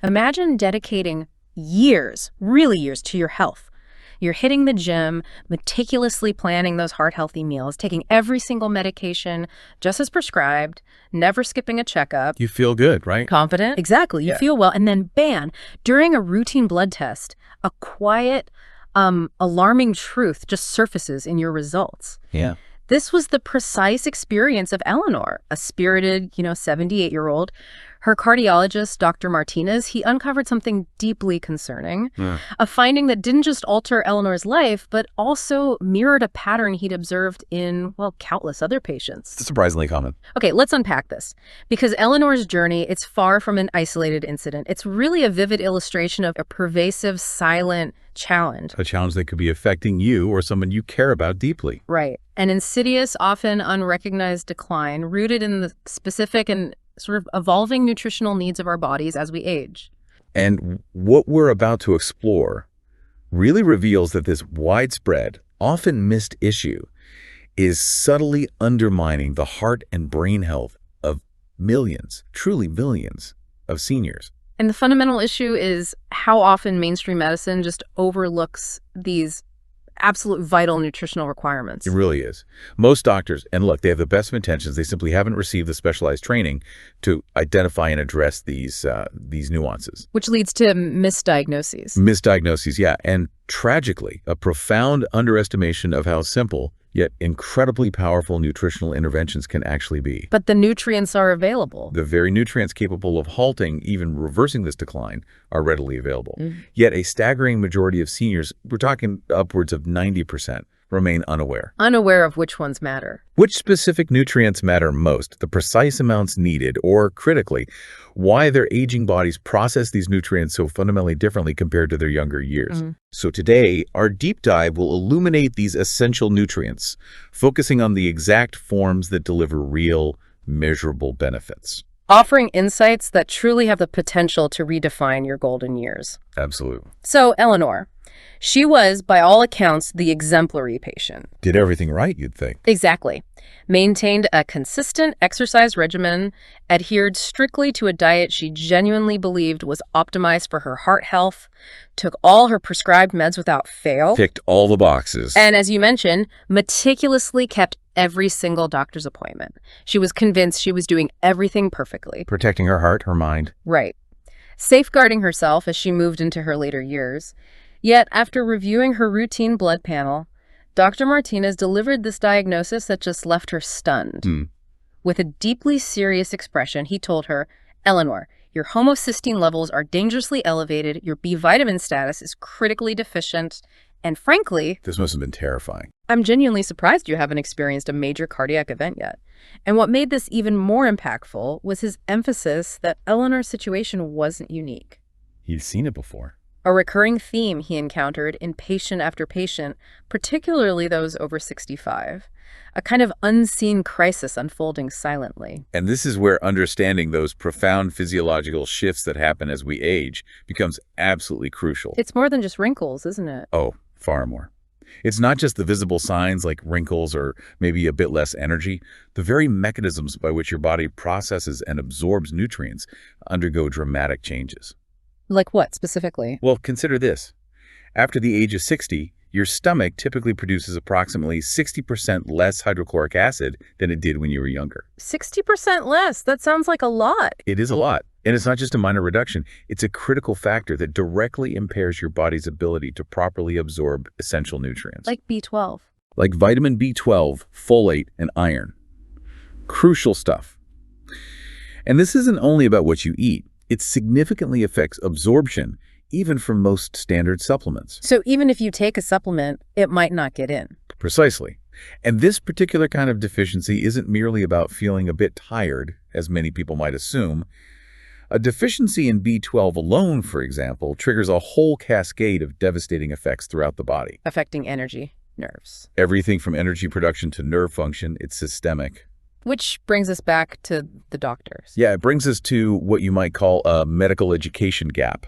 Imagine dedicating years, really years, to your health. You're hitting the gym, meticulously planning those heart-healthy meals, taking every single medication just as prescribed, never skipping a checkup. You feel good, right? Confident? Exactly. You feel well. And then, bam, during a routine blood test, a quiet, alarming truth just surfaces in your results. Yeah. This was the precise experience of Eleanor, a spirited, 78-year-old. Her cardiologist, Dr. Martinez, he uncovered something deeply concerning, a finding that didn't just alter Eleanor's life, but also mirrored a pattern he'd observed in, well, countless other patients. It's surprisingly common. Okay, let's unpack this. Because Eleanor's journey, it's far from an isolated incident. It's really a vivid illustration of a pervasive, silent challenge. A challenge that could be affecting you or someone you care about deeply. Right. An insidious, often unrecognized decline rooted in the specific and sort of evolving nutritional needs of our bodies as we age. And what we're about to explore really reveals that this widespread, often missed issue is subtly undermining the heart and brain health of millions, truly millions, of seniors. And the fundamental issue is how often mainstream medicine just overlooks these absolute vital nutritional requirements. It really is. Most doctors, and look, they have the best of intentions, they simply haven't received the specialized training to identify and address these nuances. Which leads to misdiagnoses. Misdiagnoses, yeah. And tragically, a profound underestimation of how simple, yet incredibly powerful nutritional interventions can actually be. But the nutrients are available. The very nutrients capable of halting, even reversing this decline, are readily available. Yet a staggering majority of seniors, we're talking upwards of 90%, remain unaware. Unaware of which ones matter. Which specific nutrients matter most, the precise amounts needed, or critically, why their aging bodies process these nutrients so fundamentally differently compared to their younger years. So today, our deep dive will illuminate these essential nutrients, focusing on the exact forms that deliver real, measurable benefits. Offering insights that truly have the potential to redefine your golden years. Absolutely. So, Eleanor, she was, by all accounts, the exemplary patient. Did everything right, you'd think. Exactly. Maintained a consistent exercise regimen, adhered strictly to a diet she genuinely believed was optimized for her heart health, took all her prescribed meds without fail. Ticked all the boxes. And as you mentioned, meticulously kept every single doctor's appointment. She was convinced she was doing everything perfectly. Protecting her heart, her mind. Right. Safeguarding herself as she moved into her later years. Yet, after reviewing her routine blood panel, Dr. Martinez delivered this diagnosis that just left her stunned. With a deeply serious expression, he told her, Eleanor, your homocysteine levels are dangerously elevated, your B vitamin status is critically deficient, and frankly... This must have been terrifying. I'm genuinely surprised you haven't experienced a major cardiac event yet. And what made this even more impactful was his emphasis that Eleanor's situation wasn't unique. He'd seen it before. A recurring theme he encountered in patient after patient, particularly those over 65. A kind of unseen crisis unfolding silently. And this is where understanding those profound physiological shifts that happen as we age becomes absolutely crucial. It's more than just wrinkles, isn't it? Oh, far more. It's not just the visible signs like wrinkles or maybe a bit less energy. The very mechanisms by which your body processes and absorbs nutrients undergo dramatic changes. Like what, specifically? Well, consider this. After the age of 60, your stomach typically produces approximately 60% less hydrochloric acid than it did when you were younger. 60% less? That sounds like a lot. It is a lot. And it's not just a minor reduction. It's a critical factor that directly impairs your body's ability to properly absorb essential nutrients. Like B12. Like vitamin B12, folate, and iron. Crucial stuff. And this isn't only about what you eat. It significantly affects absorption, even for most standard supplements. So even if you take a supplement, it might not get in. Precisely. And this particular kind of deficiency isn't merely about feeling a bit tired, as many people might assume. A deficiency in B12 alone, for example, triggers a whole cascade of devastating effects throughout the body. Affecting energy, nerves. Everything from energy production to nerve function, it's systemic. Which brings us back to the doctors. Yeah, it brings us to what you might call a medical education gap,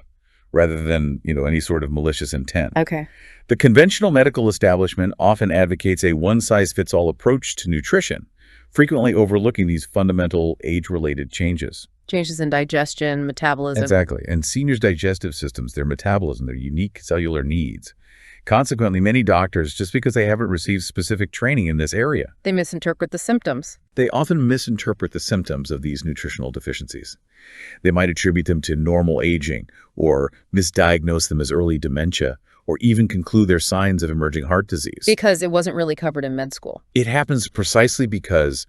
rather than, any sort of malicious intent. Okay. The conventional medical establishment often advocates a one-size-fits-all approach to nutrition, frequently overlooking these fundamental age-related changes. Changes in digestion, metabolism. Exactly. And seniors' digestive systems, their metabolism, their unique cellular needs. Consequently, many doctors, just because they haven't received specific training in this area, They misinterpret the symptoms. they often misinterpret the symptoms of these nutritional deficiencies. They might attribute them to normal aging, or misdiagnose them as early dementia, or even conclude they're signs of emerging heart disease. Because it wasn't really covered in med school. It happens precisely because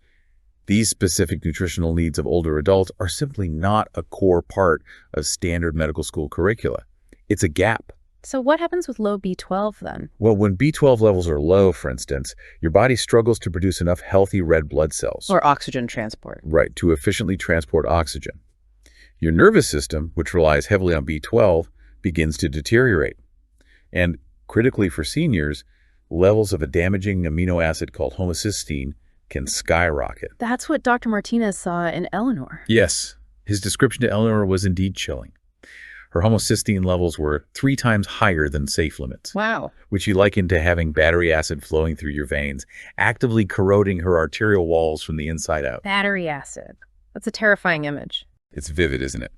these specific nutritional needs of older adults are simply not a core part of standard medical school curricula. It's a gap. So what happens with low B12 then? Well, when B12 levels are low, for instance, your body struggles to produce enough healthy red blood cells. Or oxygen transport. Right, to efficiently transport oxygen. Your nervous system, which relies heavily on B12, begins to deteriorate. And critically for seniors, levels of a damaging amino acid called homocysteine can skyrocket. That's what Dr. Martinez saw in Eleanor. Yes, his description to Eleanor was indeed chilling. Her homocysteine levels were 3 times higher than safe limits, Wow. which he likened to having battery acid flowing through your veins, actively corroding her arterial walls from the inside out. Battery acid. That's a terrifying image. It's vivid, isn't it?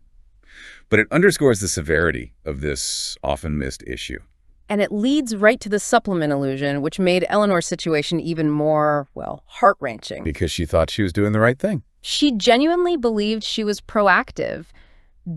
But it underscores the severity of this often missed issue. And it leads right to the supplement illusion, which made Eleanor's situation even more, well, heart-wrenching. Because she thought she was doing the right thing. She genuinely believed she was proactive,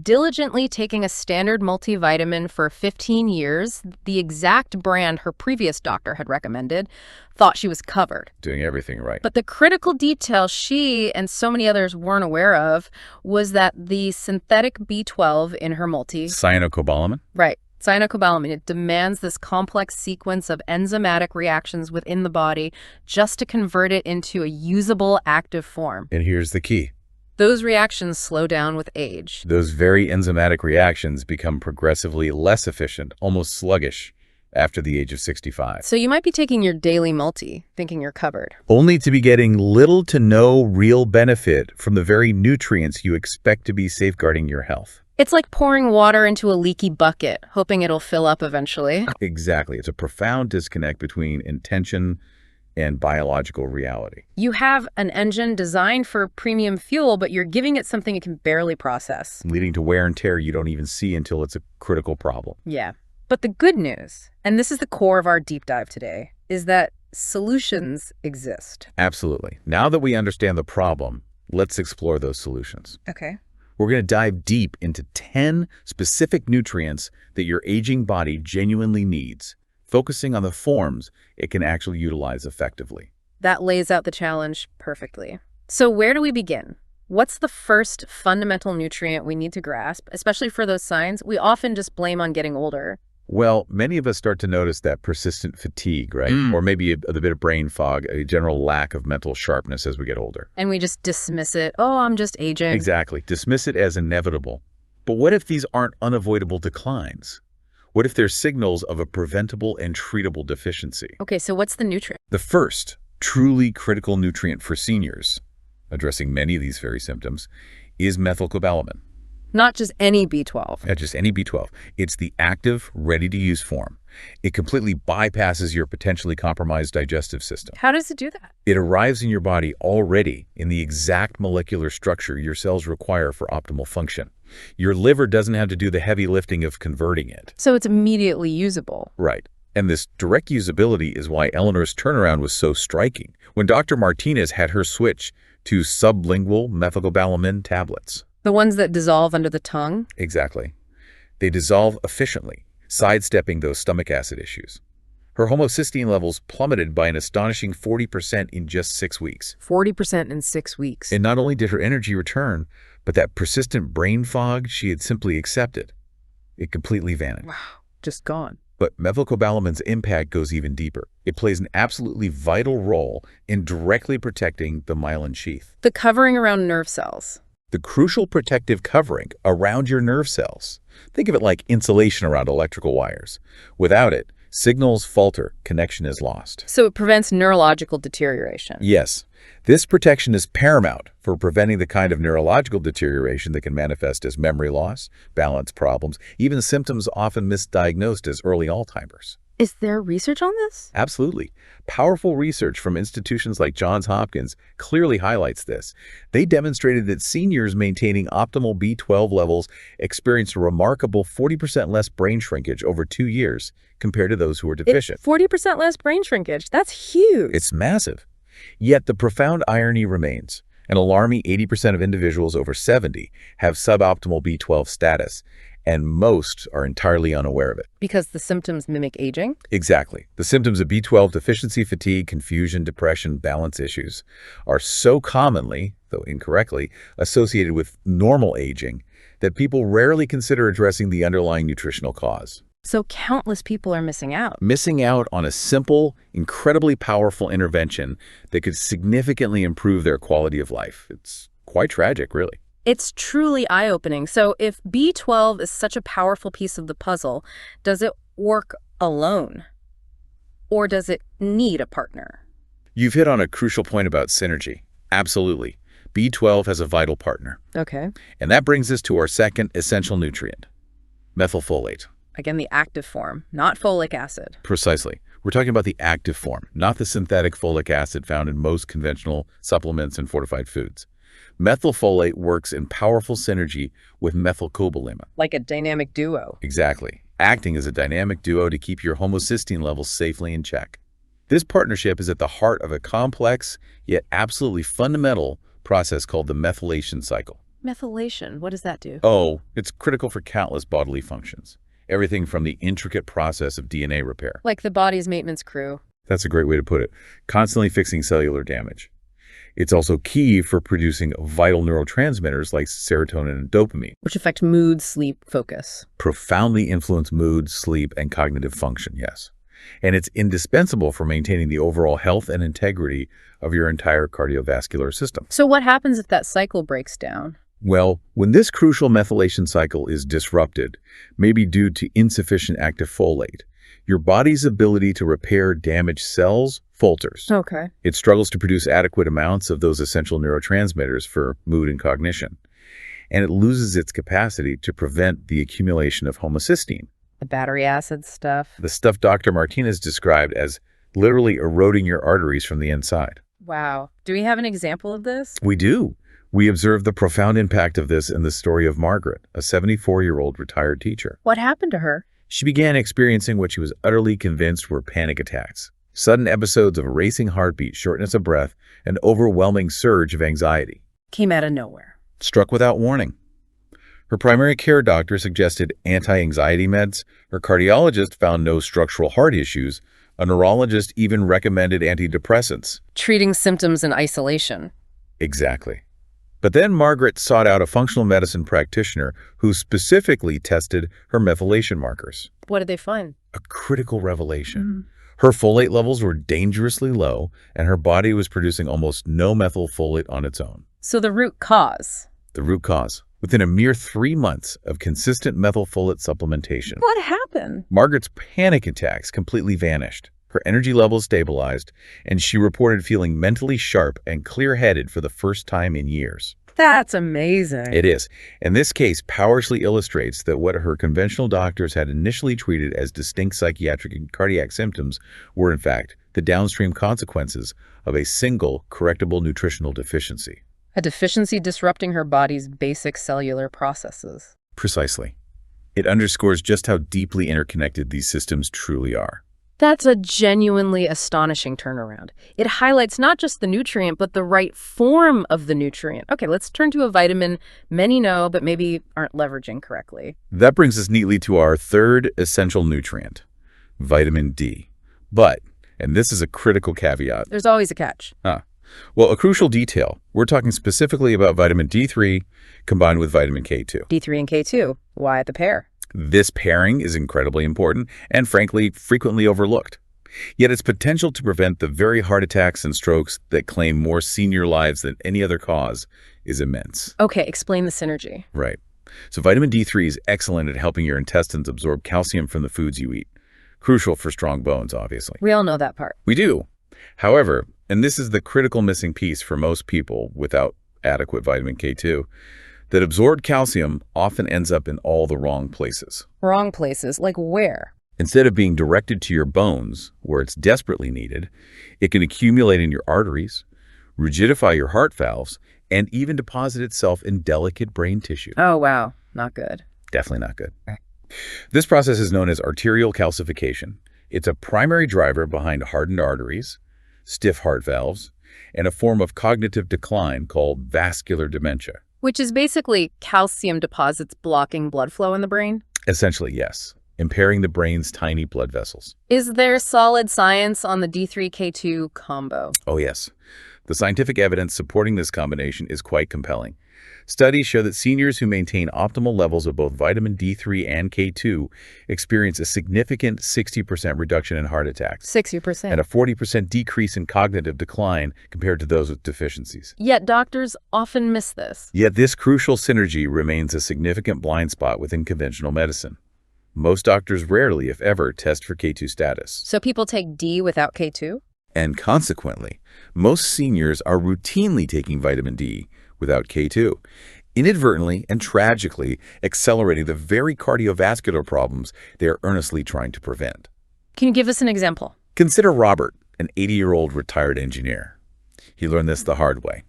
diligently taking a standard multivitamin for 15 years, the exact brand her previous doctor had recommended, thought she was covered. Doing everything right. But the critical detail she and so many others weren't aware of was that the synthetic B12 in her multi... Cyanocobalamin? Right. Cyanocobalamin, it demands this complex sequence of enzymatic reactions within the body just to convert it into a usable active form. And here's the key. Those reactions slow down with age. Those very enzymatic reactions become progressively less efficient, almost sluggish, after the age of 65. So you might be taking your daily multi, thinking you're covered. Only to be getting little to no real benefit from the very nutrients you expect to be safeguarding your health. It's like pouring water into a leaky bucket, hoping it'll fill up eventually. Exactly. It's a profound disconnect between intention and biological reality. You have an engine designed for premium fuel, but you're giving it something it can barely process. Leading to wear and tear you don't even see until it's a critical problem. Yeah. But the good news, and this is the core of our deep dive today, is that solutions exist. Absolutely. Now that we understand the problem, let's explore those solutions. Okay. We're going to dive deep into 10 specific nutrients that your aging body genuinely needs, focusing on the forms it can actually utilize effectively. That lays out the challenge perfectly. So where do we begin? What's the first fundamental nutrient we need to grasp, especially for those signs we often just blame on getting older? Well, many of us start to notice that persistent fatigue, right? Or maybe a bit of brain fog, a general lack of mental sharpness as we get older. And we just dismiss it. Oh, I'm just aging. Exactly. Dismiss it as inevitable. But what if these aren't unavoidable declines? What if they're signals of a preventable and treatable deficiency? Okay, so what's the nutrient? The first truly critical nutrient for seniors, addressing many of these very symptoms, is methylcobalamin. Not just any B12. Not just any B12. It's the active, ready-to-use form. It completely bypasses your potentially compromised digestive system. How does it do that? It arrives in your body already in the exact molecular structure your cells require for optimal function. Your liver doesn't have to do the heavy lifting of converting it. So it's immediately usable. Right. And this direct usability is why Eleanor's turnaround was so striking when Dr. Martinez had her switch to sublingual methylcobalamin tablets. The ones that dissolve under the tongue? Exactly. They dissolve efficiently, sidestepping those stomach acid issues. Her homocysteine levels plummeted by an astonishing 40% in just 6 weeks. 40% in 6 weeks. And not only did her energy return, but that persistent brain fog she had simply accepted. It completely vanished. Wow, just gone. But methylcobalamin's impact goes even deeper. It plays an absolutely vital role in directly protecting the myelin sheath. The covering around nerve cells. The crucial protective covering around your nerve cells. Think of it like insulation around electrical wires. Without it, signals falter, connection is lost. So it prevents neurological deterioration. Yes, this protection is paramount for preventing the kind of neurological deterioration that can manifest as memory loss, balance problems, even symptoms often misdiagnosed as early Alzheimer's. Is there research on this? Absolutely. Powerful research from institutions like Johns Hopkins clearly highlights this. They demonstrated that seniors maintaining optimal B12 levels experienced a remarkable 40% less brain shrinkage over 2 years compared to those who were deficient. 40% less brain shrinkage. That's huge. It's massive. Yet the profound irony remains. An alarming 80% of individuals over 70 have suboptimal B12 status, and most are entirely unaware of it. Because the symptoms mimic aging? Exactly. The symptoms of B12 deficiency, fatigue, confusion, depression, balance issues are so commonly, though incorrectly, associated with normal aging that people rarely consider addressing the underlying nutritional cause. So countless people are missing out. Missing out on a simple, incredibly powerful intervention that could significantly improve their quality of life. It's quite tragic, really. It's truly eye-opening. So if B12 is such a powerful piece of the puzzle, does it work alone? Or does it need a partner? You've hit on a crucial point about synergy. Absolutely. B12 has a vital partner. Okay. And that brings us to our second essential nutrient, methylfolate. Again, the active form, not folic acid. Precisely. We're talking about the active form, not the synthetic folic acid found in most conventional supplements and fortified foods. Methylfolate works in powerful synergy with methylcobalamin. Like a dynamic duo. Exactly. Acting as a dynamic duo to keep your homocysteine levels safely in check. This partnership is at the heart of a complex, yet absolutely fundamental process called the methylation cycle. Methylation, what does that do? Oh, it's critical for countless bodily functions. Everything from the intricate process of DNA repair. Like the body's maintenance crew. That's a great way to put it. Constantly fixing cellular damage. It's also key for producing vital neurotransmitters like serotonin and dopamine, Which affect mood, sleep, focus. profoundly influence mood, sleep, and cognitive function, yes. And it's indispensable for maintaining the overall health and integrity of your entire cardiovascular system. So what happens if that cycle breaks down? Well, when this crucial methylation cycle is disrupted, maybe due to insufficient active folate, your body's ability to repair damaged cells falters. Okay. It struggles to produce adequate amounts of those essential neurotransmitters for mood and cognition. And it loses its capacity to prevent the accumulation of homocysteine. The battery acid stuff. The stuff Dr. Martinez described as literally eroding your arteries from the inside. Wow. Do we have an example of this? We do. We observe the profound impact of this in the story of Margaret, a 74-year-old retired teacher. What happened to her? She began experiencing what she was utterly convinced were panic attacks, sudden episodes of racing heartbeat, shortness of breath, and overwhelming surge of anxiety. Came out of nowhere. Struck without warning. Her primary care doctor suggested anti-anxiety meds. Her cardiologist found no structural heart issues. A neurologist even recommended antidepressants. Treating symptoms in isolation. Exactly. But then Margaret sought out a functional medicine practitioner who specifically tested her methylation markers. What did they find? A critical revelation. Her folate levels were dangerously low, and her body was producing almost no methylfolate on its own. So the root cause. The root cause. Within a mere 3 months of consistent methylfolate supplementation, What happened? Margaret's panic attacks completely vanished. Her energy levels stabilized, and she reported feeling mentally sharp and clear-headed for the first time in years. That's amazing. It is. And this case powerfully illustrates that what her conventional doctors had initially treated as distinct psychiatric and cardiac symptoms were, in fact, the downstream consequences of a single correctable nutritional deficiency. A deficiency disrupting her body's basic cellular processes. Precisely. It underscores just how deeply interconnected these systems truly are. That's a genuinely astonishing turnaround. It highlights not just the nutrient, but the right form of the nutrient. Okay, let's turn to a vitamin many know, but maybe aren't leveraging correctly. That brings us neatly to our third essential nutrient, vitamin D. But, and this is a critical caveat. There's always a catch. Well, a crucial detail. We're talking specifically about vitamin D3 combined with vitamin K2. D3 and K2. Why the pair? This pairing is incredibly important and, frankly, frequently overlooked. Yet its potential to prevent the very heart attacks and strokes that claim more senior lives than any other cause is immense. Okay, explain the synergy. Right. So vitamin D3 is excellent at helping your intestines absorb calcium from the foods you eat. Crucial for strong bones, obviously. We all know that part. We do. However, and this is the critical missing piece for most people without adequate vitamin K2, that absorbed calcium often ends up in all the wrong places. Wrong places, like where? Instead of being directed to your bones, where it's desperately needed, it can accumulate in your arteries, rigidify your heart valves, and even deposit itself in delicate brain tissue. Oh, wow. Not good. Definitely not good. This process is known as arterial calcification. It's a primary driver behind hardened arteries, stiff heart valves, and a form of cognitive decline called vascular dementia. Which is basically calcium deposits blocking blood flow in the brain? Essentially, yes, impairing the brain's tiny blood vessels. Is there solid science on the D3K2 combo? Oh, yes. The scientific evidence supporting this combination is quite compelling. Studies show that seniors who maintain optimal levels of both vitamin D3 and K2 experience a significant 60% reduction in heart attacks. 60%. And a 40% decrease in cognitive decline compared to those with deficiencies. Yet doctors often miss this. Yet this crucial synergy remains a significant blind spot within conventional medicine. Most doctors rarely, if ever, test for K2 status. So people take D without K2? And consequently, most seniors are routinely taking vitamin D without K2, inadvertently and tragically accelerating the very cardiovascular problems they are earnestly trying to prevent. Can you give us an example? Consider Robert, an 80-year-old retired engineer. He learned this the hard way.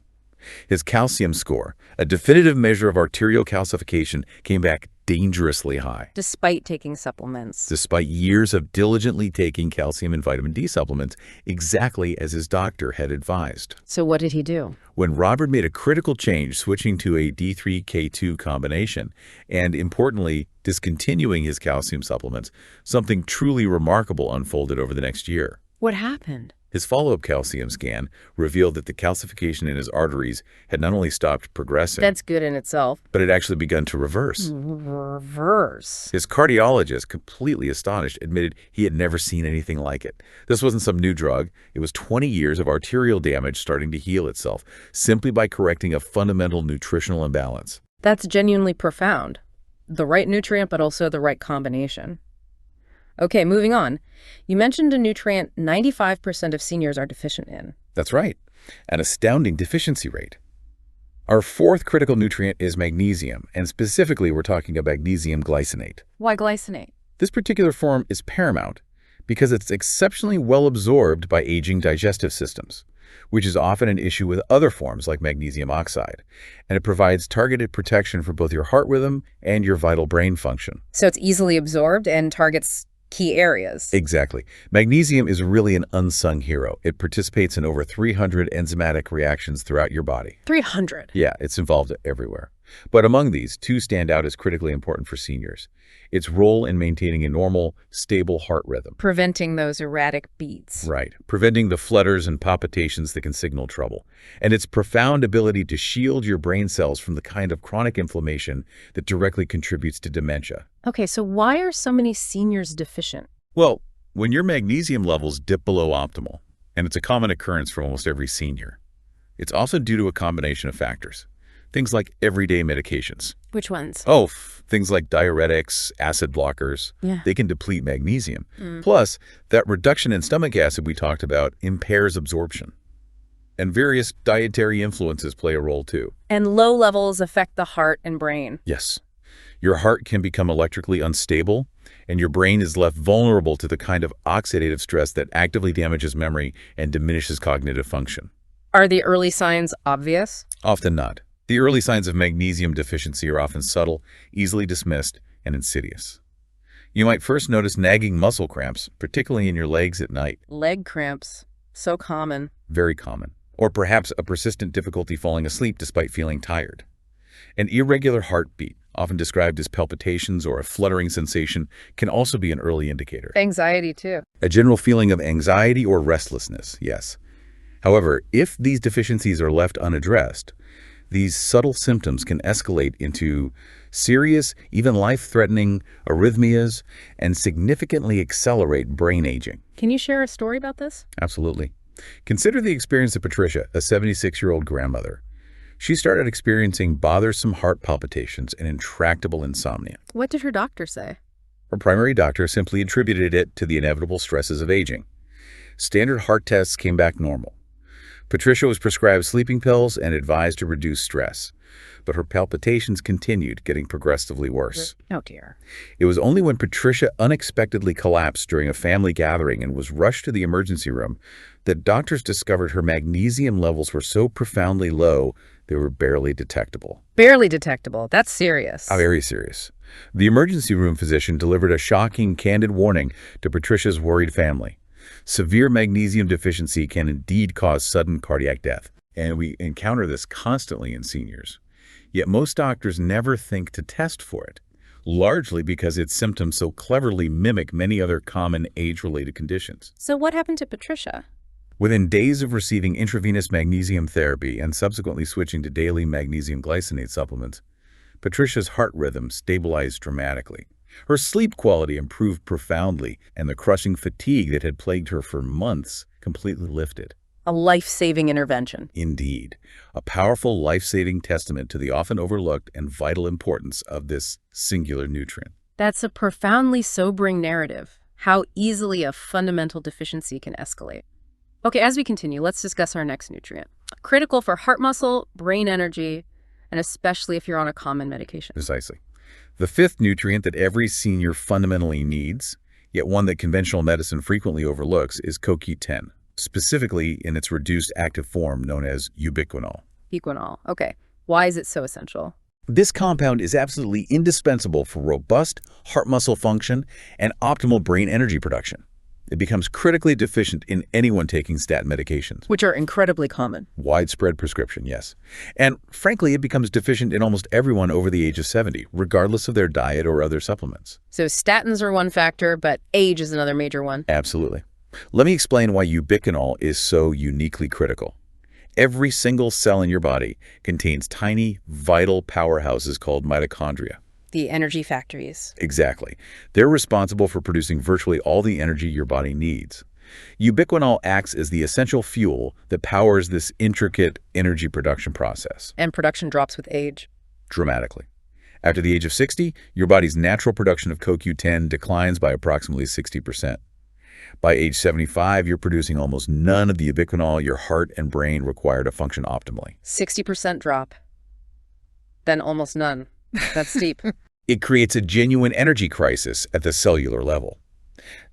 His calcium score, a definitive measure of arterial calcification, came back dangerously high. Despite taking supplements. Despite years of diligently taking calcium and vitamin D supplements, exactly as his doctor had advised. So what did he do? When Robert made a critical change, switching to a D3K2 combination, and importantly, discontinuing his calcium supplements, something truly remarkable unfolded over the next year. What happened? His follow-up calcium scan revealed that the calcification in his arteries had not only stopped progressing— That's good in itself. but it actually begun to reverse. Reverse? His cardiologist, completely astonished, admitted he had never seen anything like it. This wasn't some new drug. It was 20 years of arterial damage starting to heal itself, simply by correcting a fundamental nutritional imbalance. That's genuinely profound. The right nutrient, but also the right combination. Okay, moving on. You mentioned a nutrient 95% of seniors are deficient in. That's right, an astounding deficiency rate. Our fourth critical nutrient is magnesium, and specifically we're talking about magnesium glycinate. Why glycinate? This particular form is paramount because it's exceptionally well absorbed by aging digestive systems, which is often an issue with other forms like magnesium oxide, and it provides targeted protection for both your heart rhythm and your vital brain function. So it's easily absorbed and targets key areas. Exactly. Magnesium is really an unsung hero. It participates in over 300 enzymatic reactions throughout your body. 300? Yeah, it's involved everywhere. But among these, two stand out as critically important for seniors. Its role in maintaining a normal, stable heart rhythm. Preventing those erratic beats. Right. Preventing the flutters and palpitations that can signal trouble. And its profound ability to shield your brain cells from the kind of chronic inflammation that directly contributes to dementia. Okay, so why are so many seniors deficient? Well, when your magnesium levels dip below optimal, and it's a common occurrence for almost every senior, it's also due to a combination of factors. Things like everyday medications. Which ones? Oh, things like diuretics, acid blockers. Yeah. They can deplete magnesium. Plus, that reduction in stomach acid we talked about impairs absorption. And various dietary influences play a role too. And low levels affect the heart and brain. Yes. Your heart can become electrically unstable, and your brain is left vulnerable to the kind of oxidative stress that actively damages memory and diminishes cognitive function. Are the early signs obvious? Often not. The early signs of magnesium deficiency are often subtle, easily dismissed, and insidious. You might first notice nagging muscle cramps, particularly in your legs at night. Leg cramps. So common. Very common. Or perhaps a persistent difficulty falling asleep despite feeling tired. An irregular heartbeat, often described as palpitations or a fluttering sensation, can also be an early indicator. Anxiety, too. A general feeling of anxiety or restlessness, yes. However, if these deficiencies are left unaddressed, these subtle symptoms can escalate into serious, even life-threatening arrhythmias and significantly accelerate brain aging. Can you share a story about this? Absolutely. Consider the experience of Patricia, a 76-year-old grandmother. She started experiencing bothersome heart palpitations and intractable insomnia. What did her doctor say? Her primary doctor simply attributed it to the inevitable stresses of aging. Standard heart tests came back normal. Patricia was prescribed sleeping pills and advised to reduce stress, but her palpitations continued, getting progressively worse. Oh, dear. It was only when Patricia unexpectedly collapsed during a family gathering and was rushed to the emergency room that doctors discovered her magnesium levels were so profoundly low they were barely detectable. Barely detectable. That's serious. Very serious. The emergency room physician delivered a shocking, candid warning to Patricia's worried family. Severe magnesium deficiency can indeed cause sudden cardiac death, and we encounter this constantly in seniors. Yet most doctors never think to test for it, largely because its symptoms so cleverly mimic many other common age-related conditions. So what happened to Patricia? Within days of receiving intravenous magnesium therapy and subsequently switching to daily magnesium glycinate supplements, Patricia's heart rhythm stabilized dramatically. Her sleep quality improved profoundly, and the crushing fatigue that had plagued her for months completely lifted. A life-saving intervention. Indeed, a powerful life-saving testament to the often overlooked and vital importance of this singular nutrient. That's a profoundly sobering narrative, how easily a fundamental deficiency can escalate. Okay, as we continue, let's discuss our next nutrient. Critical for heart muscle, brain energy, and especially if you're on a common medication. Precisely. The fifth nutrient that every senior fundamentally needs, yet one that conventional medicine frequently overlooks, is CoQ10, specifically in its reduced active form known as ubiquinol. Ubiquinol. Okay. Why is it so essential? This compound is absolutely indispensable for robust heart muscle function and optimal brain energy production. It becomes critically deficient in anyone taking statin medications. Which are incredibly common. Widespread prescription, yes. And frankly, it becomes deficient in almost everyone over the age of 70, regardless of their diet or other supplements. So statins are one factor, but age is another major one. Absolutely. Let me explain why ubiquinol is so uniquely critical. Every single cell in your body contains tiny, vital powerhouses called mitochondria. The energy factories. Exactly. They're responsible for producing virtually all the energy your body needs. Ubiquinol acts as the essential fuel that powers this intricate energy production process. And production drops with age. Dramatically. After the age of 60, your body's natural production of CoQ10 declines by approximately 60%. By age 75, you're producing almost none of the ubiquinol your heart and brain require to function optimally. 60% drop. Then almost none. That's steep. It creates a genuine energy crisis at the cellular level.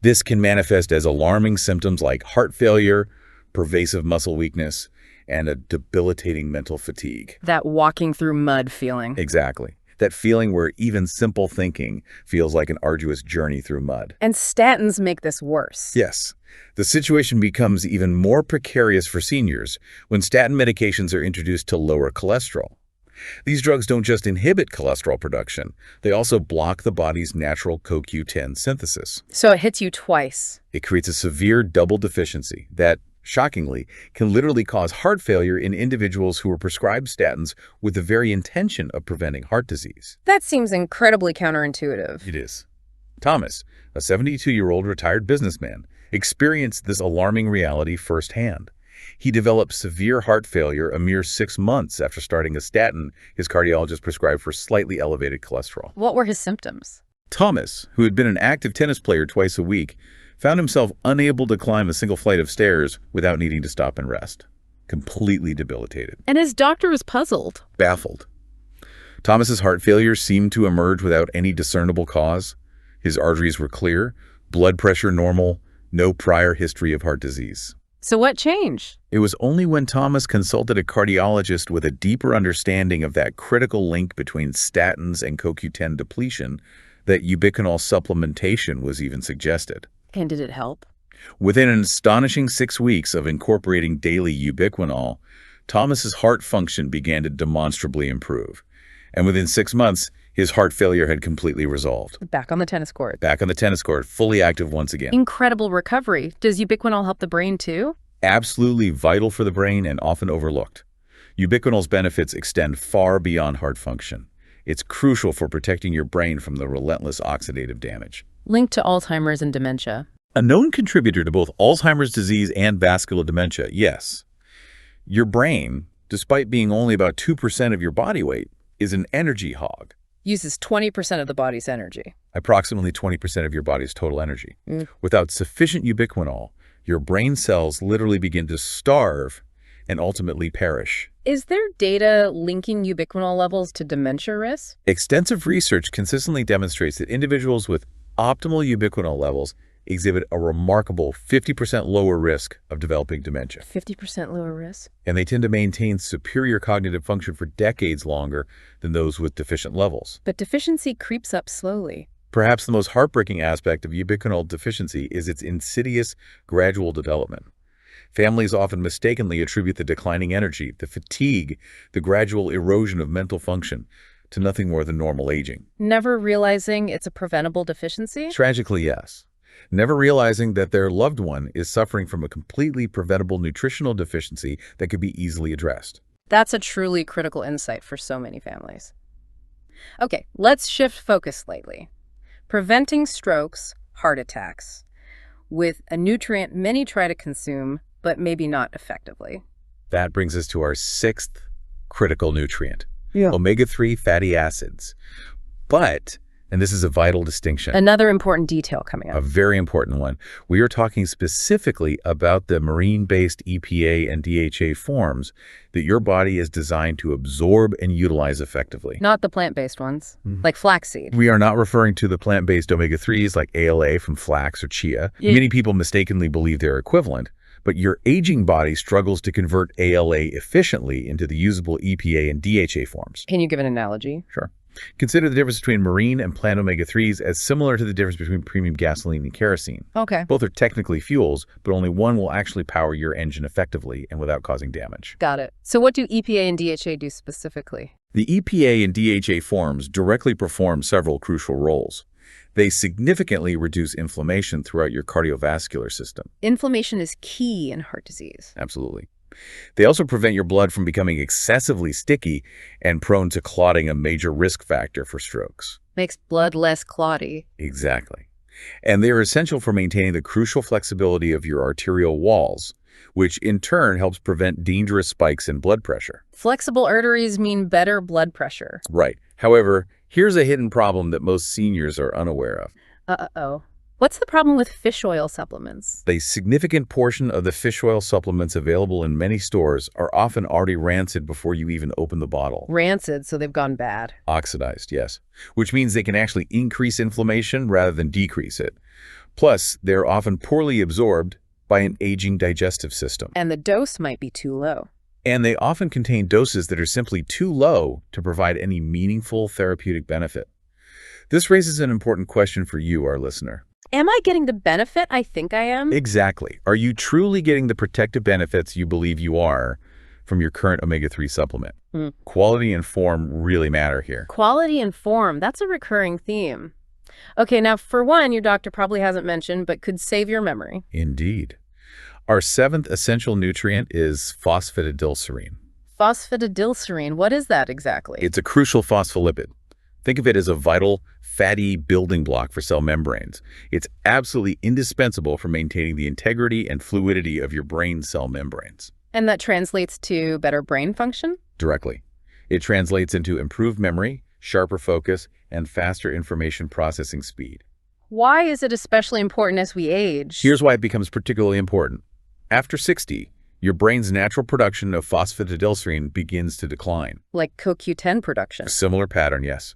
This can manifest as alarming symptoms like heart failure, pervasive muscle weakness, and a debilitating mental fatigue. That walking through mud feeling. Exactly. That feeling where even simple thinking feels like an arduous journey through mud. And statins make this worse. Yes. The situation becomes even more precarious for seniors when statin medications are introduced to lower cholesterol. These drugs don't just inhibit cholesterol production, they also block the body's natural CoQ10 synthesis. So it hits you twice. It creates a severe double deficiency that, shockingly, can literally cause heart failure in individuals who are prescribed statins with the very intention of preventing heart disease. That seems incredibly counterintuitive. It is. Thomas, a 72-year-old retired businessman, experienced this alarming reality firsthand. He developed severe heart failure a mere 6 months after starting a statin his cardiologist prescribed for slightly elevated cholesterol. What were his symptoms? Thomas, who had been an active tennis player twice a week, found himself unable to climb a single flight of stairs without needing to stop and rest. Completely debilitated. And his doctor was puzzled. Baffled. Thomas's heart failure seemed to emerge without any discernible cause. His arteries were clear, blood pressure normal, no prior history of heart disease. So what changed? It was only when Thomas consulted a cardiologist with a deeper understanding of that critical link between statins and CoQ10 depletion that ubiquinol supplementation was even suggested. And did it help? Within an astonishing 6 weeks of incorporating daily ubiquinol, Thomas's heart function began to demonstrably improve. And within 6 months, his heart failure had completely resolved. Back on the tennis court. Back on the tennis court, fully active once again. Incredible recovery. Does ubiquinol help the brain too? Absolutely vital for the brain and often overlooked. Ubiquinol's benefits extend far beyond heart function. It's crucial for protecting your brain from the relentless oxidative damage. Linked to Alzheimer's and dementia. A known contributor to both Alzheimer's disease and vascular dementia, yes. Your brain, despite being only about 2% of your body weight, is an energy hog. Uses 20% of the body's energy. Approximately 20% of your body's total energy. Without sufficient ubiquinol, your brain cells literally begin to starve and ultimately perish. Is there data linking ubiquinol levels to dementia risk? Extensive research consistently demonstrates that individuals with optimal ubiquinol levels exhibit a remarkable 50% lower risk of developing dementia. 50% lower risk? And they tend to maintain superior cognitive function for decades longer than those with deficient levels. But deficiency creeps up slowly. Perhaps the most heartbreaking aspect of ubiquinol deficiency is its insidious, gradual development. Families often mistakenly attribute the declining energy, the fatigue, the gradual erosion of mental function to nothing more than normal aging. Never realizing it's a preventable deficiency? Tragically, yes. Never realizing that their loved one is suffering from a completely preventable nutritional deficiency that could be easily addressed. That's a truly critical insight for so many families. Okay, let's shift focus slightly. Preventing strokes, heart attacks, with a nutrient many try to consume, but maybe not effectively. That brings us to our sixth critical nutrient, Yeah. omega-3 fatty acids. But, and this is a vital distinction, Another important detail coming a up. very important one, we are talking specifically about the marine-based EPA and DHA forms that your body is designed to absorb and utilize effectively. Not the plant-based ones, like flaxseed. We are not referring to the plant-based omega-3s like ALA from flax or chia. Yeah. Many people mistakenly believe they're equivalent, but your aging body struggles to convert ALA efficiently into the usable EPA and DHA forms. Can you give an analogy? Sure. Consider the difference between marine and plant omega-3s as similar to the difference between premium gasoline and kerosene. Okay. Both are technically fuels, but only one will actually power your engine effectively and without causing damage. Got it. So what do EPA and DHA do specifically? The EPA and DHA forms directly perform several crucial roles. They significantly reduce inflammation throughout your cardiovascular system. Inflammation is key in heart disease. Absolutely. They also prevent your blood from becoming excessively sticky and prone to clotting, a major risk factor for strokes. Makes blood less clotty. Exactly. And they are essential for maintaining the crucial flexibility of your arterial walls, which in turn helps prevent dangerous spikes in blood pressure. Flexible arteries mean better blood pressure. Right. However, here's a hidden problem that most seniors are unaware of. Uh-oh. What's the problem with fish oil supplements? A significant portion of the fish oil supplements available in many stores are often already rancid before you even open the bottle. Rancid, so they've gone bad. Oxidized, yes. Which means they can actually increase inflammation rather than decrease it. Plus, they're often poorly absorbed by an aging digestive system. And the dose might be too low. And they often contain doses that are simply too low to provide any meaningful therapeutic benefit. This raises an important question for you, our listener. Am I getting the benefit I think I am? Exactly. Are you truly getting the protective benefits you believe you are from your current omega-3 supplement? Quality and form really matter here. Quality and form, that's a recurring theme. Okay, now for one, your doctor probably hasn't mentioned, but could save your memory. Indeed. Our seventh essential nutrient is phosphatidylserine. Phosphatidylserine, what is that exactly? It's a crucial phospholipid. Think of it as a vital, fatty building block for cell membranes. It's absolutely indispensable for maintaining the integrity and fluidity of your brain cell membranes. And that translates to better brain function? Directly. It translates into improved memory, sharper focus, and faster information processing speed. Why is it especially important as we age? Here's why it becomes particularly important. After 60, your brain's natural production of phosphatidylserine begins to decline. Like CoQ10 production. A similar pattern, yes.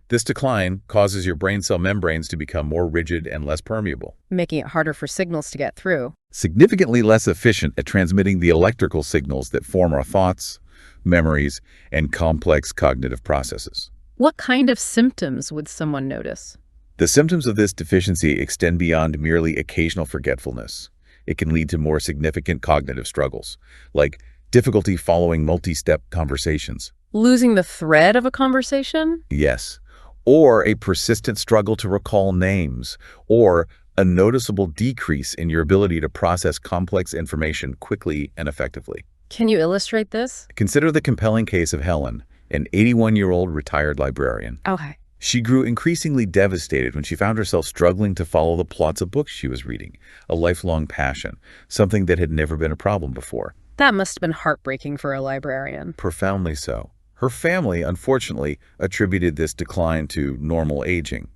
This decline causes your brain cell membranes to become more rigid and less permeable, Making it harder for signals to get through. significantly less efficient at transmitting the electrical signals that form our thoughts, memories, and complex cognitive processes. What kind of symptoms would someone notice? The symptoms of this deficiency extend beyond merely occasional forgetfulness. It can lead to more significant cognitive struggles, like difficulty following multi-step conversations. Losing the thread of a conversation? Yes. Or a persistent struggle to recall names, or a noticeable decrease in your ability to process complex information quickly and effectively. Can you illustrate this? Consider the compelling case of Helen, an 81-year-old retired librarian. Okay. She grew increasingly devastated when she found herself struggling to follow the plots of books she was reading, a lifelong passion, something that had never been a problem before. That must have been heartbreaking for a librarian. Profoundly so. Her family, unfortunately, attributed this decline to normal aging.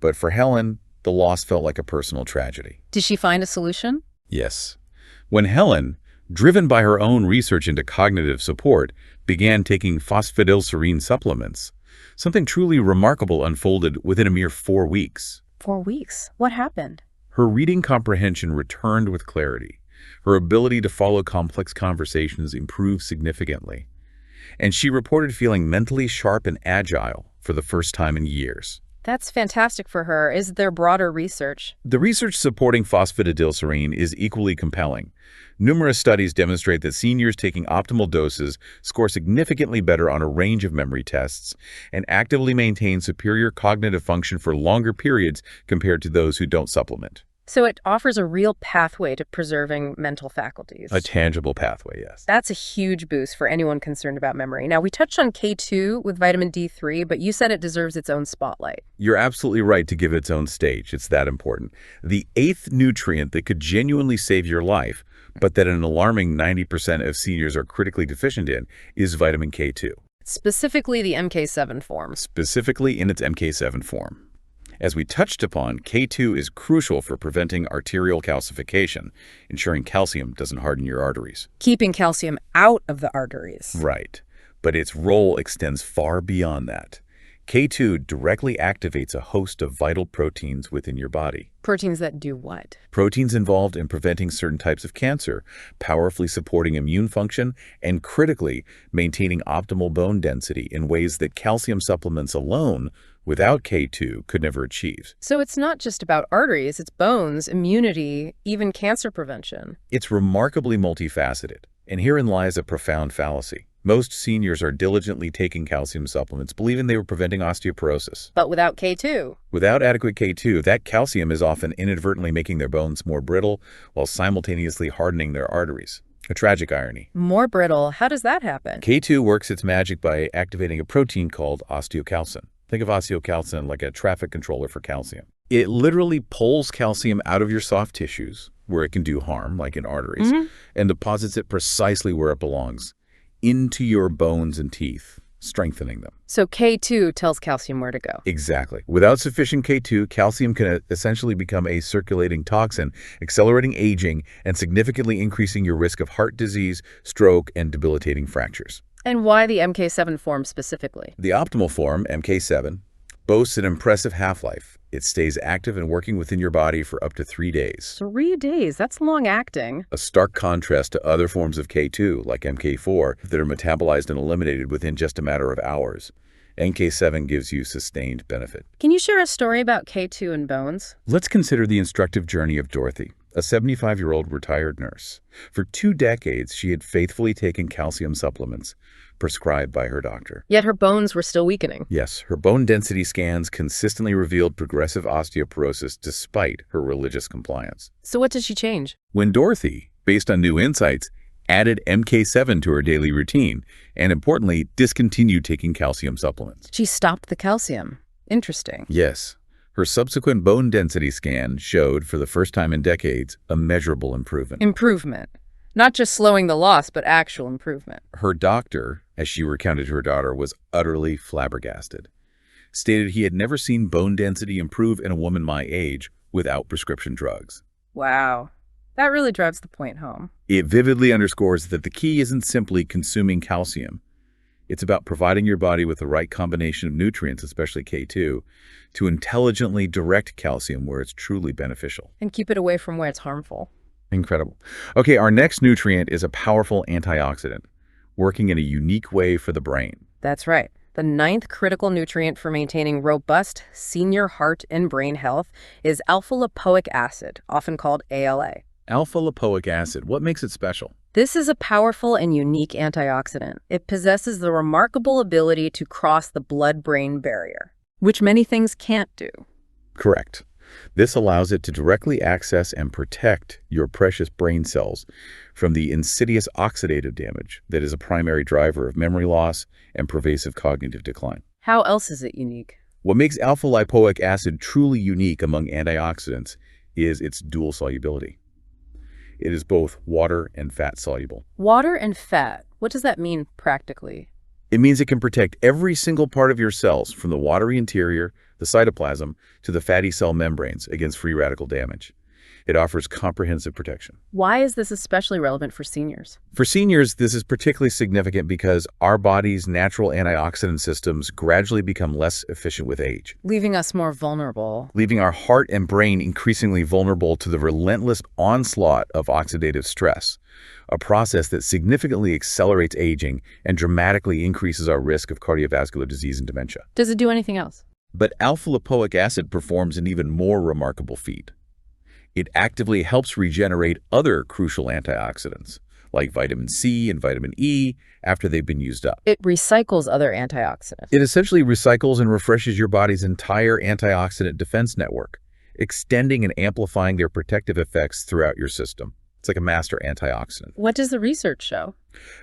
But for Helen, the loss felt like a personal tragedy. Did she find a solution? Yes. When Helen, driven by her own research into cognitive support, began taking phosphatidylserine supplements. Something truly remarkable unfolded within a mere 4 weeks. 4 weeks? What happened? Her reading comprehension returned with clarity. Her ability to follow complex conversations improved significantly. And she reported feeling mentally sharp and agile for the first time in years. That's fantastic for her. Is there broader research? The research supporting phosphatidylserine is equally compelling. Numerous studies demonstrate that seniors taking optimal doses score significantly better on a range of memory tests and actively maintain superior cognitive function for longer periods compared to those who don't supplement. So it offers a real pathway to preserving mental faculties. A tangible pathway, yes. That's a huge boost for anyone concerned about memory. Now, we touched on K2 with vitamin D3, but you said it deserves its own spotlight. You're absolutely right to give it its own stage. It's that important. The 8th nutrient that could genuinely save your life, but that an alarming 90% of seniors are critically deficient in, is vitamin K2. Specifically the MK7 form. Specifically in its MK7 form. As we touched upon, K2 is crucial for preventing arterial calcification, ensuring calcium doesn't harden your arteries. Keeping calcium out of the arteries. Right. But its role extends far beyond that. K2 directly activates a host of vital proteins within your body. Proteins that do what? Proteins involved in preventing certain types of cancer, powerfully supporting immune function, and critically maintaining optimal bone density in ways that calcium supplements alone without K2 could never achieve. So it's not just about arteries, it's bones, immunity, even cancer prevention. It's remarkably multifaceted, and herein lies a profound fallacy. Most seniors are diligently taking calcium supplements, believing they were preventing osteoporosis. But without K2? Without adequate K2, that calcium is often inadvertently making their bones more brittle while simultaneously hardening their arteries. A tragic irony. More brittle? How does that happen? K2 works its magic by activating a protein called osteocalcin. Think of osteocalcin like a traffic controller for calcium. It literally pulls calcium out of your soft tissues, where it can do harm, like in arteries, and deposits it precisely where it belongs, into your bones and teeth, strengthening them. So K2 tells calcium where to go. Exactly. Without sufficient K2, calcium can essentially become a circulating toxin, accelerating aging and significantly increasing your risk of heart disease, stroke, and debilitating fractures. And why the MK7 form specifically? The optimal form, MK7, boasts an impressive half-life. It stays active and working within your body for up to 3 days. 3 days? That's long-acting. A stark contrast to other forms of K2, like MK4, that are metabolized and eliminated within just a matter of hours. MK7 gives you sustained benefit. Can you share a story about K2 and bones? Let's consider the instructive journey of Dorothy, a 75-year-old retired nurse. For 2 decades, she had faithfully taken calcium supplements prescribed by her doctor. Yet her bones were still weakening. Yes, her bone density scans consistently revealed progressive osteoporosis despite her religious compliance. So what did she change? When Dorothy, based on new insights, added MK7 to her daily routine, and importantly, discontinued taking calcium supplements. She stopped the calcium. Interesting. Yes. Her subsequent bone density scan showed, for the first time in decades, a measurable improvement. Improvement. Not just slowing the loss, but actual improvement. Her doctor, as she recounted to her daughter, was utterly flabbergasted. Stated he had never seen bone density improve in a woman my age without prescription drugs. Wow. That really drives the point home. It vividly underscores that the key isn't simply consuming calcium. It's about providing your body with the right combination of nutrients, especially K2, to intelligently direct calcium where it's truly beneficial. And keep it away from where it's harmful. Incredible. Okay, our next nutrient is a powerful antioxidant, working in a unique way for the brain. That's right. The 9th critical nutrient for maintaining robust senior heart and brain health is alpha-lipoic acid, often called ALA. Alpha-lipoic acid, what makes it special? This is a powerful and unique antioxidant. It possesses the remarkable ability to cross the blood-brain barrier, which many things can't do. Correct. This allows it to directly access and protect your precious brain cells from the insidious oxidative damage that is a primary driver of memory loss and pervasive cognitive decline. How else is it unique? What makes alpha-lipoic acid truly unique among antioxidants is its dual solubility. It is both water and fat soluble. Water and fat. What does that mean practically? It means it can protect every single part of your cells, from the watery interior, the cytoplasm, to the fatty cell membranes, against free radical damage. It offers comprehensive protection. Why is this especially relevant for seniors? For seniors, this is particularly significant because our body's natural antioxidant systems gradually become less efficient with age, Leaving us more vulnerable. leaving our heart and brain increasingly vulnerable to the relentless onslaught of oxidative stress, a process that significantly accelerates aging and dramatically increases our risk of cardiovascular disease and dementia. Does it do anything else? But alpha-lipoic acid performs an even more remarkable feat. It actively helps regenerate other crucial antioxidants, like vitamin C and vitamin E, after they've been used up. It recycles other antioxidants. It essentially recycles and refreshes your body's entire antioxidant defense network, extending and amplifying their protective effects throughout your system. It's like a master antioxidant. What does the research show?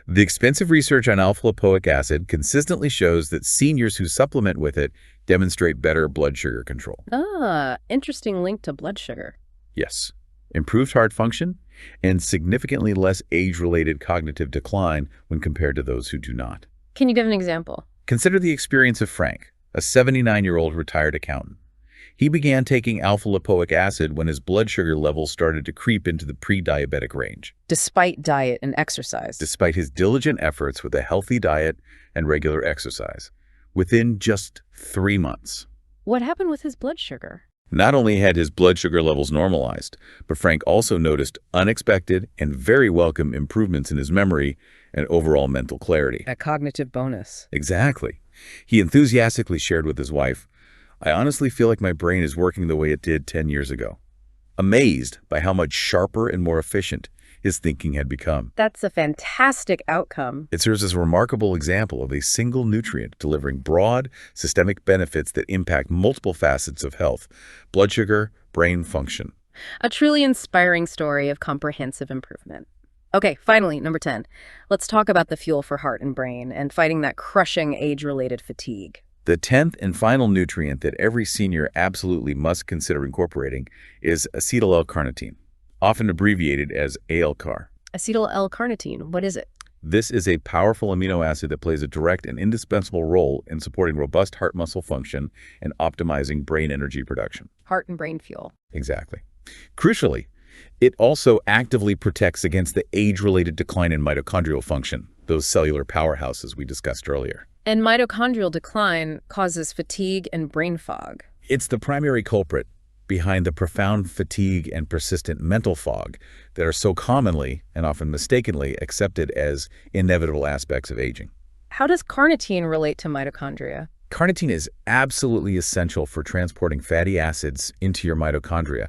The expensive research on alpha-lipoic acid consistently shows that seniors who supplement with it demonstrate better blood sugar control. Interesting link to blood sugar. Yes, improved heart function and significantly less age-related cognitive decline when compared to those who do not. Can you give an example? Consider the experience of Frank, a 79-year-old retired accountant. He began taking alpha-lipoic acid when his blood sugar levels started to creep into the pre-diabetic range. Despite diet and exercise. Despite his diligent efforts with a healthy diet and regular exercise, within just 3 months. What happened with his blood sugar? Not only had his blood sugar levels normalized, but Frank also noticed unexpected and very welcome improvements in his memory and overall mental clarity. A cognitive bonus. Exactly. He enthusiastically shared with his wife, "I honestly feel like my brain is working the way it did 10 years ago." Amazed by how much sharper and more efficient his thinking had become. That's a fantastic outcome. It serves as a remarkable example of a single nutrient delivering broad, systemic benefits that impact multiple facets of health: blood sugar, brain function. A truly inspiring story of comprehensive improvement. Okay, finally, number 10. Let's talk about the fuel for heart and brain and fighting that crushing age-related fatigue. The 10th and final nutrient that every senior absolutely must consider incorporating is acetyl L-carnitine, often abbreviated as ALCAR. Acetyl L-carnitine, what is it? This is a powerful amino acid that plays a direct and indispensable role in supporting robust heart muscle function and optimizing brain energy production. Heart and brain fuel. Exactly. Crucially, it also actively protects against the age-related decline in mitochondrial function, those cellular powerhouses we discussed earlier. And mitochondrial decline causes fatigue and brain fog. It's the primary culprit behind the profound fatigue and persistent mental fog that are so commonly and often mistakenly accepted as inevitable aspects of aging. How does carnitine relate to mitochondria? Carnitine is absolutely essential for transporting fatty acids into your mitochondria,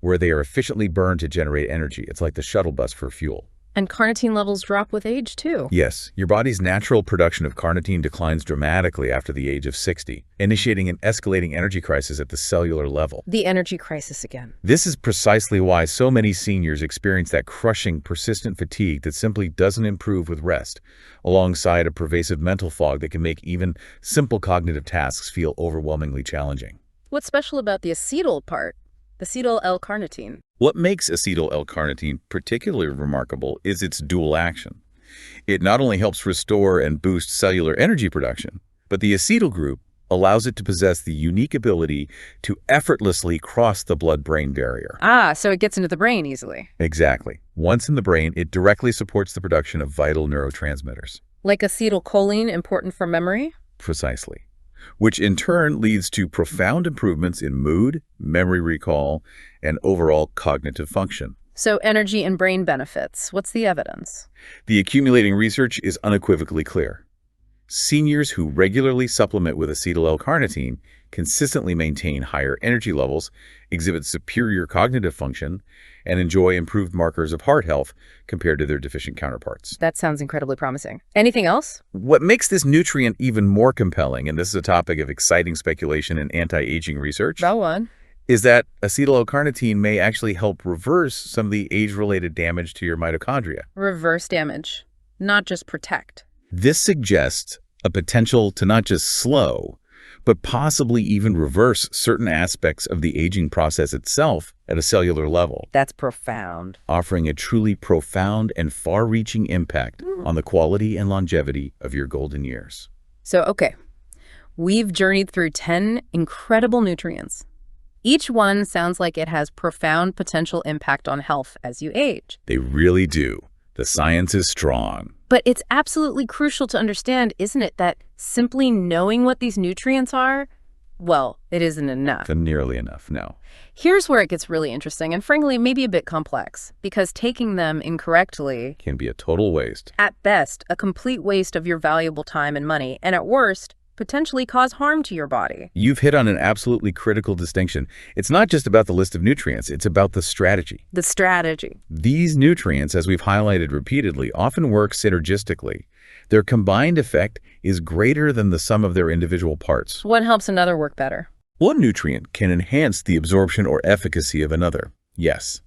where they are efficiently burned to generate energy. It's like the shuttle bus for fuel. And carnitine levels drop with age, too. Yes, your body's natural production of carnitine declines dramatically after the age of 60, initiating an escalating energy crisis at the cellular level. The energy crisis again. This is precisely why so many seniors experience that crushing, persistent fatigue that simply doesn't improve with rest, alongside a pervasive mental fog that can make even simple cognitive tasks feel overwhelmingly challenging. What's special about the acetyl part? The acetyl L-carnitine. What makes acetyl L-carnitine particularly remarkable is its dual action. It not only helps restore and boost cellular energy production, but the acetyl group allows it to possess the unique ability to effortlessly cross the blood-brain barrier. So it gets into the brain easily. Exactly. Once in the brain, it directly supports the production of vital neurotransmitters. Like acetylcholine, important for memory? Precisely. Which in turn leads to profound improvements in mood, memory recall, and overall cognitive function. So energy and brain benefits. What's the evidence? The accumulating research is unequivocally clear. Seniors who regularly supplement with acetyl L-carnitine consistently maintain higher energy levels, exhibit superior cognitive function, and enjoy improved markers of heart health compared to their deficient counterparts. That sounds incredibly promising. Anything else? What makes this nutrient even more compelling, and this is a topic of exciting speculation in anti-aging research, Go on. is that acetyl L-carnitine may actually help reverse some of the age-related damage to your mitochondria. Reverse damage, not just protect. This suggests a potential to not just slow, but possibly even reverse certain aspects of the aging process itself at a cellular level. That's profound. Offering a truly profound and far-reaching impact on the quality and longevity of your golden years. So, okay, we've journeyed through 10 incredible nutrients. Each one sounds like it has profound potential impact on health as you age. They really do. The science is strong. But it's absolutely crucial to understand, isn't it, that simply knowing what these nutrients are, well, it isn't enough. Nearly enough, no. Here's where it gets really interesting and frankly maybe a bit complex, because taking them incorrectly Can be a total waste. at best, a complete waste of your valuable time and money, and at worst, potentially cause harm to your body. You've hit on an absolutely critical distinction. It's not just about the list of nutrients, it's about the strategy. The strategy. These nutrients, as we've highlighted repeatedly, often work synergistically. Their combined effect is greater than the sum of their individual parts. One helps another work better. One nutrient can enhance the absorption or efficacy of another, yes.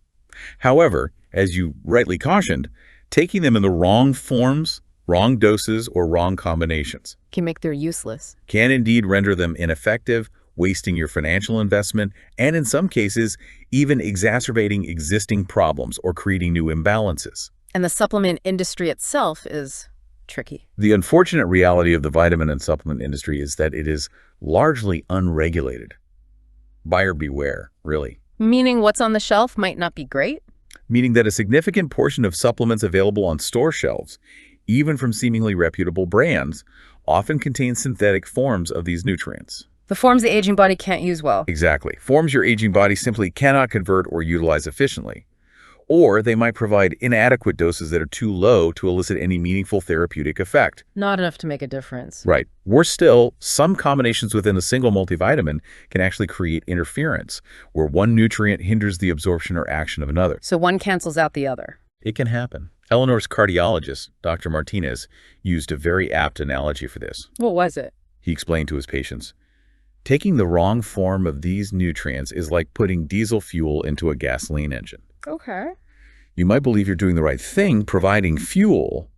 However, as you rightly cautioned, taking them in the wrong forms, wrong doses, or wrong combinations Can make them useless. can indeed render them ineffective, wasting your financial investment, and in some cases, even exacerbating existing problems or creating new imbalances. And the supplement industry itself is tricky. The unfortunate reality of the vitamin and supplement industry is that it is largely unregulated. Buyer beware, really. Meaning what's on the shelf might not be great? Meaning that a significant portion of supplements available on store shelves, even from seemingly reputable brands, often contain synthetic forms of these nutrients. The forms the aging body can't use well. Exactly. Forms your aging body simply cannot convert or utilize efficiently. Or they might provide inadequate doses that are too low to elicit any meaningful therapeutic effect. Not enough to make a difference. Right. Worse still, some combinations within a single multivitamin can actually create interference, where one nutrient hinders the absorption or action of another. So one cancels out the other. It can happen. Eleanor's cardiologist, Dr. Martinez, used a very apt analogy for this. What was it? He explained to his patients, taking the wrong form of these nutrients is like putting diesel fuel into a gasoline engine. Okay. You might believe you're doing the right thing, providing fuel,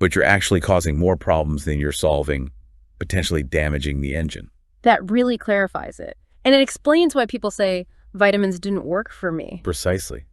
but you're actually causing more problems than you're solving, potentially damaging the engine. That really clarifies it. And it explains why people say vitamins didn't work for me. Precisely.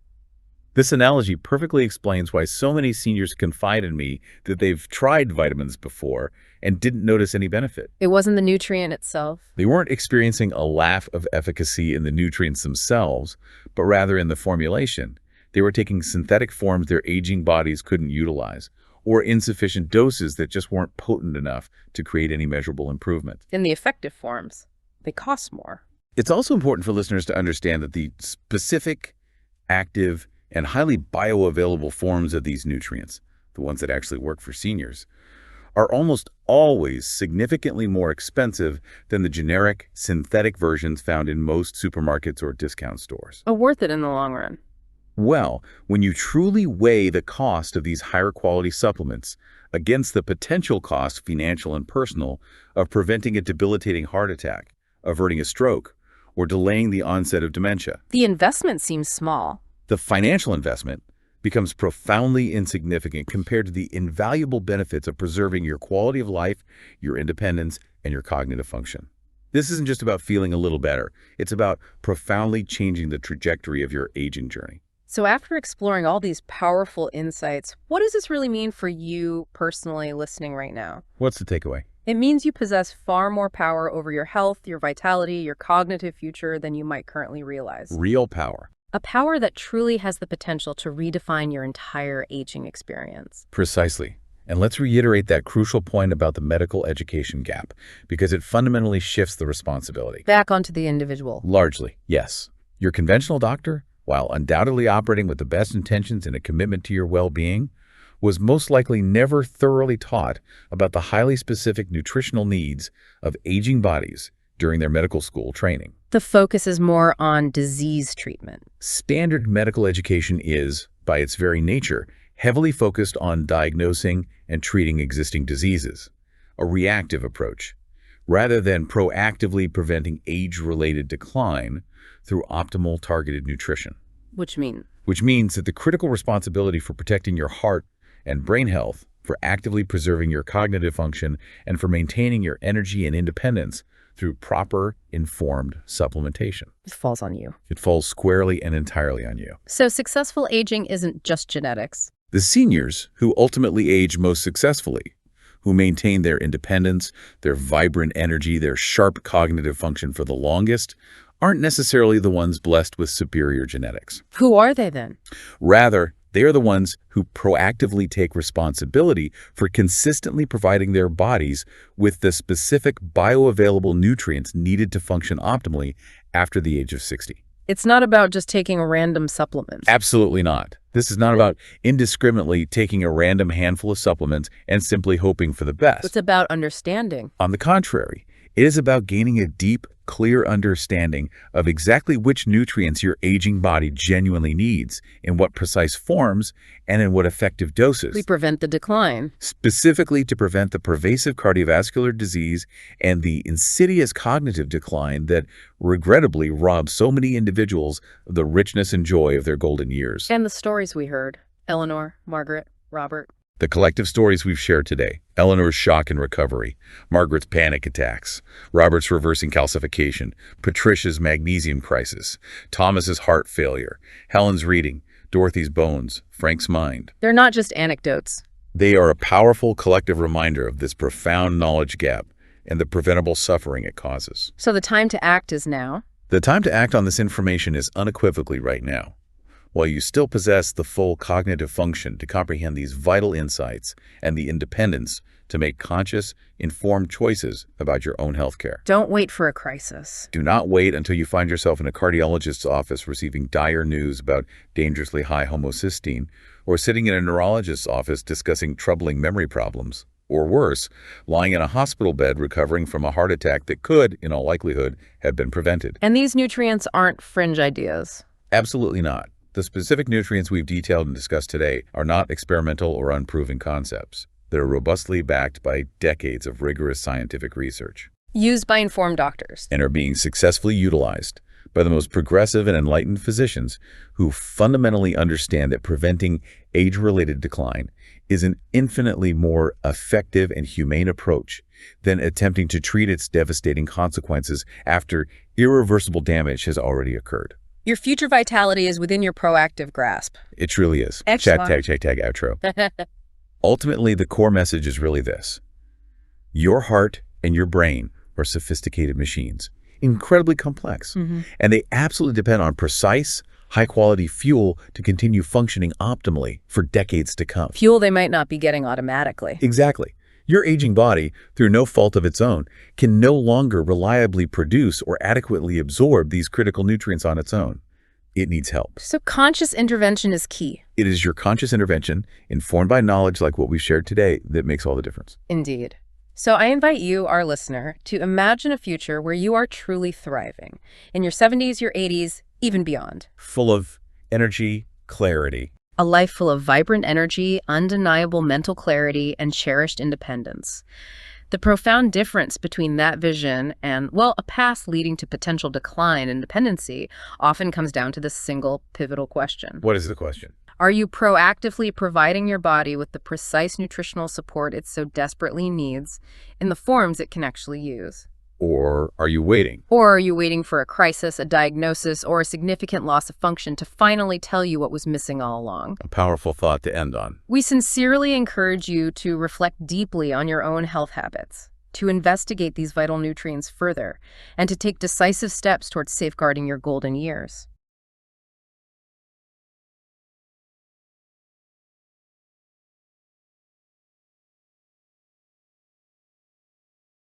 This analogy perfectly explains why so many seniors confide in me that they've tried vitamins before and didn't notice any benefit. It wasn't the nutrient itself. They weren't experiencing a lack of efficacy in the nutrients themselves, but rather in the formulation. They were taking synthetic forms their aging bodies couldn't utilize, or insufficient doses that just weren't potent enough to create any measurable improvement. In the effective forms, they cost more. It's also important for listeners to understand that the specific, active, and highly bioavailable forms of these nutrients, the ones that actually work for seniors, are almost always significantly more expensive than the generic, synthetic versions found in most supermarkets or discount stores. Worth it in the long run. Well, when you truly weigh the cost of these higher quality supplements against the potential cost, financial and personal, of preventing a debilitating heart attack, averting a stroke, or delaying the onset of dementia, The investment seems small. the financial investment becomes profoundly insignificant compared to the invaluable benefits of preserving your quality of life, your independence, and your cognitive function. This isn't just about feeling a little better. It's about profoundly changing the trajectory of your aging journey. So after exploring all these powerful insights, what does this really mean for you personally listening right now? What's the takeaway? It means you possess far more power over your health, your vitality, your cognitive future than you might currently realize. Real power. A power that truly has the potential to redefine your entire aging experience. Precisely. And let's reiterate that crucial point about the medical education gap, because it fundamentally shifts the responsibility. Back onto the individual. Largely, yes. Your conventional doctor, while undoubtedly operating with the best intentions and a commitment to your well-being, was most likely never thoroughly taught about the highly specific nutritional needs of aging bodies during their medical school training. The focus is more on disease treatment. Standard medical education is, by its very nature, heavily focused on diagnosing and treating existing diseases, a reactive approach, rather than proactively preventing age-related decline through optimal targeted nutrition. Which means that the critical responsibility for protecting your heart and brain health, for actively preserving your cognitive function, and for maintaining your energy and independence through proper, informed supplementation. it falls on you. It falls squarely and entirely on you. So successful aging isn't just genetics. The seniors who ultimately age most successfully, who maintain their independence, their vibrant energy, their sharp cognitive function for the longest, aren't necessarily the ones blessed with superior genetics. Who are they then? Rather, they are the ones who proactively take responsibility for consistently providing their bodies with the specific bioavailable nutrients needed to function optimally after the age of 60. It's not about just taking a random supplement. Absolutely not. This is not about indiscriminately taking a random handful of supplements and simply hoping for the best. It's about understanding. On the contrary, it is about gaining a deep, clear understanding of exactly which nutrients your aging body genuinely needs, in what precise forms, and in what effective doses. We prevent the decline. Specifically to prevent the pervasive cardiovascular disease and the insidious cognitive decline that regrettably robs so many individuals of the richness and joy of their golden years. And the stories we heard. Eleanor, Margaret, Robert. The collective stories we've shared today: Eleanor's shock and recovery, Margaret's panic attacks, Robert's reversing calcification, Patricia's magnesium crisis, Thomas's heart failure, Helen's reading, Dorothy's bones, Frank's mind. They're not just anecdotes. They are a powerful collective reminder of this profound knowledge gap and the preventable suffering it causes. So the time to act is now? The time to act on this information is unequivocally right now. While you still possess the full cognitive function to comprehend these vital insights and the independence to make conscious, informed choices about your own health care. Don't wait for a crisis. Do not wait until you find yourself in a cardiologist's office receiving dire news about dangerously high homocysteine, or sitting in a neurologist's office discussing troubling memory problems, or worse, lying in a hospital bed recovering from a heart attack that could, in all likelihood, have been prevented. And these nutrients aren't fringe ideas. Absolutely not. The specific nutrients we've detailed and discussed today are not experimental or unproven concepts. They're robustly backed by decades of rigorous scientific research. Used by informed doctors. And are being successfully utilized by the most progressive and enlightened physicians who fundamentally understand that preventing age-related decline is an infinitely more effective and humane approach than attempting to treat its devastating consequences after irreversible damage has already occurred. Your future vitality is within your proactive grasp. It truly is. Excellent. Tag, outro. Ultimately, the core message is really this. Your heart and your brain are sophisticated machines, incredibly complex, and they absolutely depend on precise, high-quality fuel to continue functioning optimally for decades to come. Fuel they might not be getting automatically. Exactly. Your aging body, through no fault of its own, can no longer reliably produce or adequately absorb these critical nutrients on its own. It needs help. So conscious intervention is key. It is your conscious intervention, informed by knowledge like what we've shared today, that makes all the difference. Indeed. So I invite you, our listener, to imagine a future where you are truly thriving, in your 70s, your 80s, even beyond. Full of energy, clarity. A life full of vibrant energy, undeniable mental clarity, and cherished independence. The profound difference between that vision and, well, a path leading to potential decline in dependency often comes down to this single pivotal question. What is the question? Are you proactively providing your body with the precise nutritional support it so desperately needs in the forms it can actually use? Or are you waiting? Or are you waiting for a crisis, a diagnosis, or a significant loss of function to finally tell you what was missing all along? A powerful thought to end on. We sincerely encourage you to reflect deeply on your own health habits, to investigate these vital nutrients further, and to take decisive steps towards safeguarding your golden years.